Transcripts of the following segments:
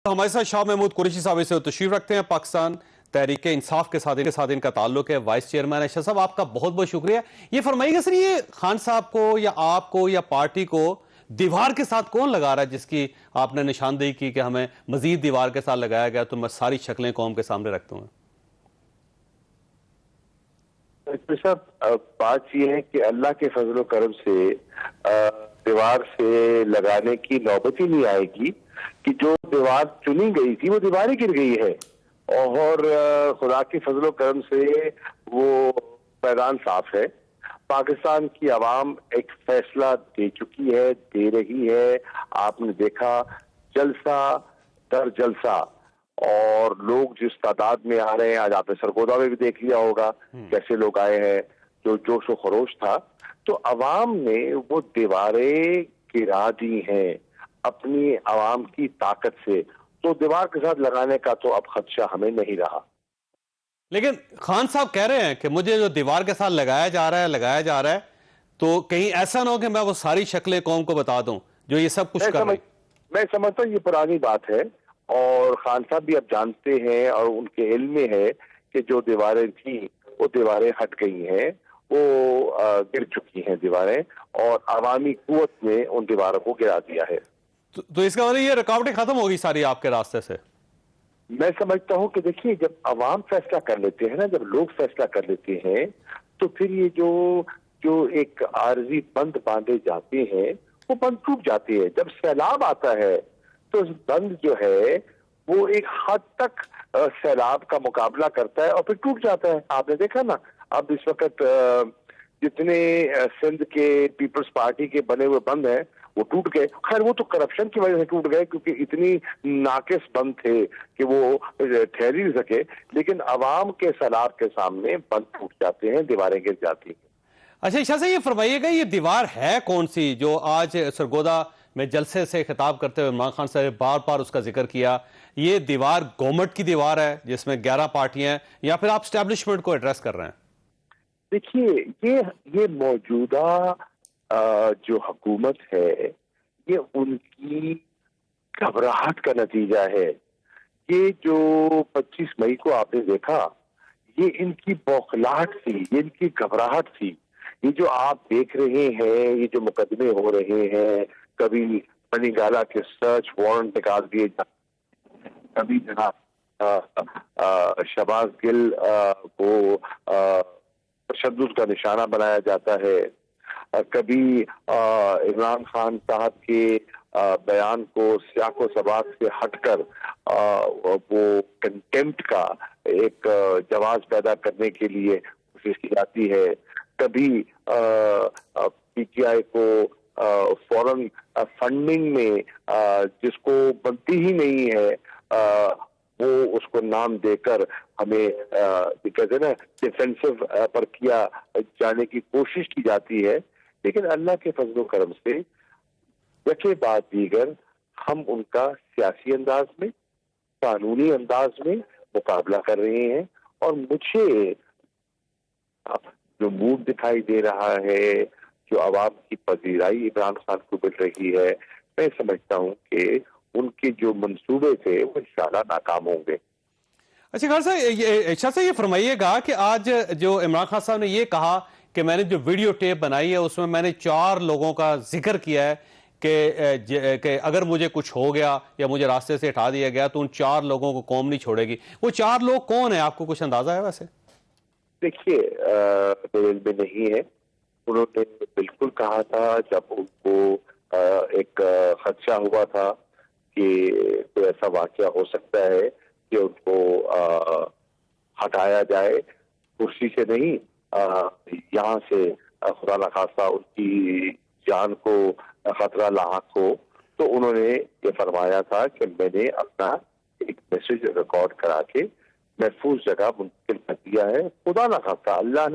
हमारे साथ शाह महमूद कुरैशी साहब इसे तशरीफ रखते हैं। पाकिस्तान तहरीक इंसाफ के साथ इनका ताल्लुक है, वाइस चेयरमैन है। शाह साहब आपका बहुत बहुत शुक्रिया। ये फरमाइएगा सर, ये खान साहब को या आपको या पार्टी को दीवार के साथ कौन लगा रहा है जिसकी आपने निशानदेही की कि हमें मजीद दीवार के साथ लगाया गया तो मैं सारी शक्लें कौम के सामने रखता हूँ? बात यह है कि अल्लाह के फजल करम से दीवार से लगाने की नौबत ही नहीं आएगी कि जो दीवार चुनी गई थी वो दीवार ही गिर गई है, और खुदा के फजल करम से वो मैदान साफ है। पाकिस्तान की आवाम एक फैसला दे चुकी है, दे रही है। आपने देखा जलसा दर जलसा, और लोग जिस तादाद में आ रहे हैं, आज आपने सरगोदा में भी देख लिया होगा कैसे लोग आए हैं, जो जोश व खरोश था। तो अवाम ने वो दीवारें गिरा दी हैं अपनी अवाम की ताकत से, तो दीवार के साथ लगाने का तो अब खदशा हमें नहीं रहा। लेकिन खान साहब कह रहे हैं कि मुझे जो दीवार के साथ लगाया जा रहा है तो कहीं ऐसा ना हो कि मैं वो सारी शक्लें कौम को बता दूं जो ये सब कुछ कर रहे हैं। मैं समझता हूँ ये पुरानी बात है, और खान साहब भी अब जानते हैं और उनके इल्म में है कि जो दीवारें थी वो दीवारें हट गई हैं, वो गिर चुकी हैं दीवारें, और अवामी कुव्वत ने उन दीवारों को गिरा दिया है। तो इसका मतलब ये रुकावटें खत्म होगी सारी आपके रास्ते से? मैं समझता हूं कि देखिए, जब अवाम फैसला कर लेते हैं ना, जब लोग फैसला कर लेते हैं, तो फिर ये जो एक आर्जी बंद बांधे जाते हैं वो बंद टूट जाते हैं। जब सैलाब आता है तो बंद जो है वो एक हद तक सैलाब का मुकाबला करता है और फिर टूट जाता है। आपने देखा ना, अब इस वक्त जितने सिंध के पीपल्स पार्टी के बने हुए बंद हैं वो टूट गए। खैर वो तो करप्शन की वजह से टूट गए, क्योंकि इतनी नाकिस बंद थे कि वो ठहर ही नहीं सके। लेकिन अवाम के सैलाब के सामने बंद टूट जाते हैं, दीवारें गिर जाती हैं। अच्छा शाह साहब, ये फरमाइएगा ये दीवार है कौन सी जो आज सरगोदा में जलसे से खिताब करते हुए इमरान खान साहब बार बार उसका जिक्र किया? ये दीवार गवर्नमेंट की दीवार है जिसमें 11 पार्टियां हैं, या फिर आप स्टैब्लिशमेंट को एड्रेस कर रहे हैं? देखिए, ये मौजूदा जो हुकूमत है, ये उनकी घबराहट का नतीजा है। ये जो 25 मई को आपने देखा, ये इनकी बौखलाहट थी, ये इनकी घबराहट थी। ये जो आप देख रहे हैं, ये जो मुकदमे हो रहे हैं, कभी मनीगाला के सर्च वारंट निकाल दिए जाते, कभी जनाब शहबाज गिल को तशद्दुद का निशाना बनाया जाता है, कभी इमरान खान साहब के बयान को सियाको सबाक से हटकर वो कंटेम्प्ट का एक जवाब पैदा करने के लिए कोशिश की जाती है, कभी पीटीआई को फॉरेन फंडिंग में जिसको बनती ही नहीं है वो उसको नाम देकर हमें कहते हैं ना डिफेंसिव पर किया जाने की कोशिश की जाती है। लेकिन अल्लाह के फजल करम से यके बाद दीगर हम उनका सियासी अंदाज में, कानूनी अंदाज में मुकाबला कर रहे हैं, और मुझे जो मूड दिखाई दे रहा है, जो आवाम की पजीराई इमरान खान को मिल रही है, मैं समझता हूँ कि उनके जो मंसूबे थे वो इंशाल्लाह नाकाम होंगे। अच्छा खान साहब, ये फरमाइएगा कि आज जो इमरान खान साहब ने ये कहा कि मैंने जो वीडियो टेप बनाई है उसमें मैंने 4 लोगों का जिक्र किया है कि अगर मुझे कुछ हो गया या मुझे रास्ते से हटा दिया गया तो उन 4 लोगों को कौम नहीं छोड़ेगी। वो 4 लोग कौन है, आपको कुछ अंदाजा है? वैसे देखिए, मेरे में नहीं है। उन्होंने बिल्कुल कहा था जब उनको एक खदशा हुआ था कि कोई ऐसा वाकया हो सकता है कि उनको हटाया जाए कुर्सी से, नहीं यहाँ से खुदा न खास्ता उनकी जान को खतरा लाहक हो, तो उन्होंने ये फरमाया था कि मैंने अपना एक मैसेज रिकॉर्ड करा के महफूज जगह मुंतकिल कर दिया है। खुदा न खास्ता, अल्लाह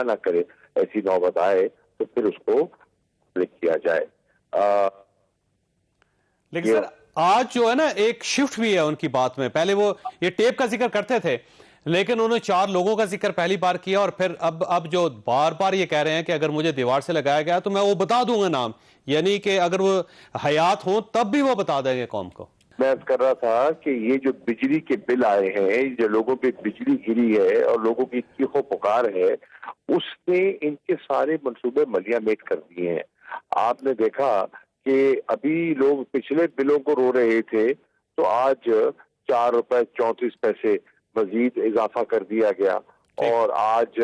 ना करे ऐसी नौबत आए तो फिर उसको क्लिक किया जाए। लेकिन सर आज जो है ना एक शिफ्ट भी है उनकी बात में। पहले वो ये टेप का जिक्र करते थे, लेकिन उन्होंने 4 लोगों का जिक्र पहली बार किया, और फिर अब जो बार बार ये कह रहे हैं कि अगर मुझे दीवार से लगाया गया तो मैं वो बता दूंगा नाम, यानी कि अगर वो हयात हो तब भी वो बता देंगे कौम को। میں عرض کر رہا تھا کہ یہ جو بجلی کے بل آئے ہیں، جو لوگوں پہ بجلی گری ہے اور لوگوں کی چیخو پکار ہے، اس نے ان کے سارے منصوبے ملیہ میٹ کر دیے ہیں۔ آپ نے دیکھا کہ ابھی لوگ پچھلے بلوں کو رو رہے تھے تو آج 4 روپے 34 پیسے مزید اضافہ کر دیا گیا، اور آج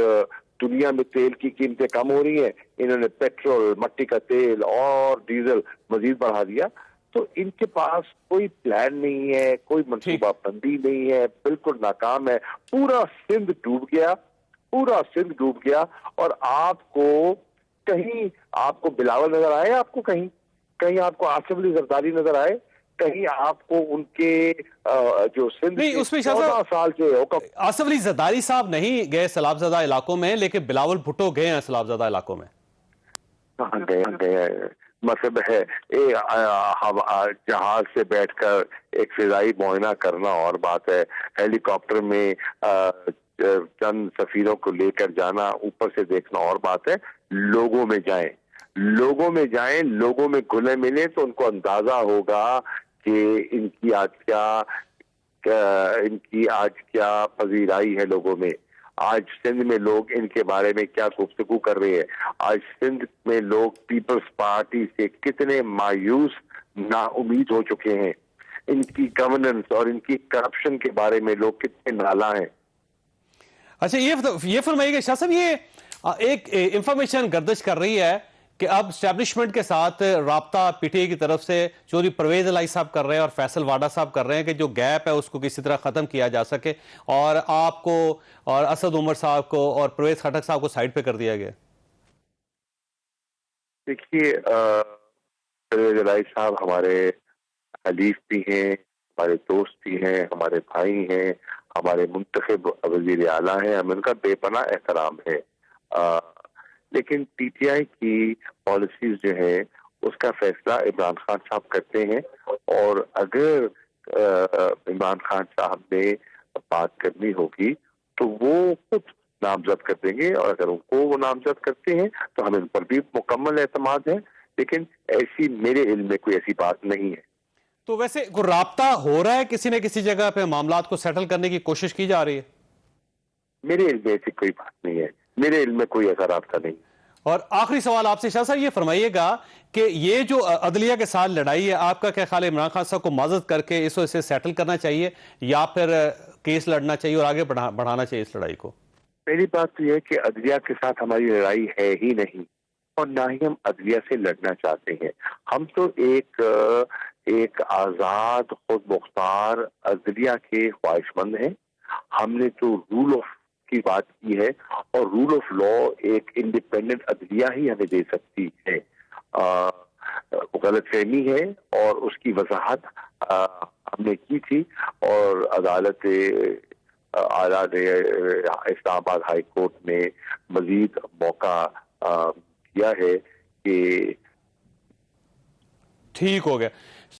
دنیا میں تیل کی قیمتیں کم ہو رہی ہیں، انہوں نے پیٹرول، مٹی کا تیل اور ڈیزل مزید بڑھا دیا۔ تو ان کے پاس کوئی پلان نہیں ہے، کوئی منصوبہ بندی نہیں ہے، بالکل ناکام ہے۔ پورا سندھ ڈوب گیا، پورا سندھ ڈوب گیا۔ اور آپ کو کہیں آپ کو بلاول نظر آئے، آپ کو کہیں آپ کو آصف علی زرداری نظر آئے، کہیں آپ کو ان کے جو سندھ نہیں، کے اس میں 14 سال سے آصف علی زرداری صاحب نہیں گئے سیلاب زدہ علاقوں میں، لیکن بلاول بھٹو گئے ہیں سیلاب زدہ علاقوں میں۔ گئے مطلب ہے جہاز سے بیٹھ کر ایک فضائی معائنہ کرنا اور بات ہے، ہیلی کاپٹر میں چند سفیروں کو لے کر جانا، اوپر سے دیکھنا اور بات ہے۔ لوگوں میں جائیں، لوگوں میں گھلے ملیں تو ان کو اندازہ ہوگا کہ ان کی آج کیا پذیرائی ہے لوگوں میں۔ آج سندھ میں لوگ ان کے بارے میں کیا گفتگو کر رہے ہیں۔ آج سندھ میں لوگ پیپلز پارٹی سے کتنے مایوس، نا امید ہو چکے ہیں۔ ان کی گورننس اور ان کی کرپشن کے بارے میں لوگ کتنے نالاں ہیں۔ اچھا، یہ فرمائیے کہ شاہ صاحب، یہ ایک انفارمیشن گردش کر رہی ہے کہ اب اسٹیبلشمنٹ کے ساتھ رابطہ پی ٹی آئی کی طرف سے چودھری پرویز الہی صاحب کر رہے ہیں اور فیصل واڈا صاحب کر رہے ہیں کہ جو گیپ ہے اس کو کسی طرح ختم کیا جا سکے، اور آپ کو اور اسد عمر صاحب کو اور پرویز خٹک صاحب کو سائیڈ پہ کر دیا گیا۔ دیکھیے، پرویز الہی صاحب ہمارے حلیف بھی ہیں، ہمارے دوست بھی ہیں، ہمارے بھائی ہیں، ہمارے منتخب وزیر اعلیٰ ہیں، ہمیں ان کا بے پناہ احترام ہے۔ لیکن پی ٹی آئی کی پالیسیز جو ہے اس کا فیصلہ عمران خان صاحب کرتے ہیں، اور اگر عمران خان صاحب نے بات کرنی ہوگی تو وہ خود نامزد کر دیں گے، اور اگر ان کو وہ نامزد کرتے ہیں تو ہمیں ان پر بھی مکمل اعتماد ہے۔ لیکن ایسی میرے علم میں کوئی ایسی بات نہیں ہے۔ تو ویسے کوئی رابطہ ہو رہا ہے کسی نہ کسی جگہ پہ، معاملات کو سیٹل کرنے کی کوشش کی جا رہی ہے؟ میرے علم میں ایسی کوئی بات نہیں ہے، میرے علم میں کوئی ایسا رابطہ نہیں ہے۔ اور آخری سوال آپ سے شاہ صاحب، یہ فرمائیے گا کہ یہ جو عدلیہ کے ساتھ لڑائی ہے، آپ کا کیا خیال ہے؟ عمران خان صاحب کو معزز کر کے اس کو اسے سیٹل کرنا چاہیے یا پھر کیس لڑنا چاہیے اور آگے بڑھانا چاہیے اس لڑائی کو؟ پہلی بات تو یہ ہے کہ عدلیہ کے ساتھ ہماری لڑائی ہے ہی نہیں، اور نہ ہی ہم عدلیہ سے لڑنا چاہتے ہیں۔ ہم تو ایک آزاد خود مختار عدلیہ کے خواہش مند ہیں۔ ہم نے تو رول آف کی بات کی ہے، اور رول آف لا ایک انڈیپینڈنٹ عدلیہ ہی ہمیں دے سکتی ہے۔ غلط فہمی ہے اور اس کی وضاحت ہم نے کی تھی، اور عدالت اعلیٰ نے اسلام آباد ہائی کورٹ نے مزید موقع دیا ہے کہ ٹھیک ہو گیا۔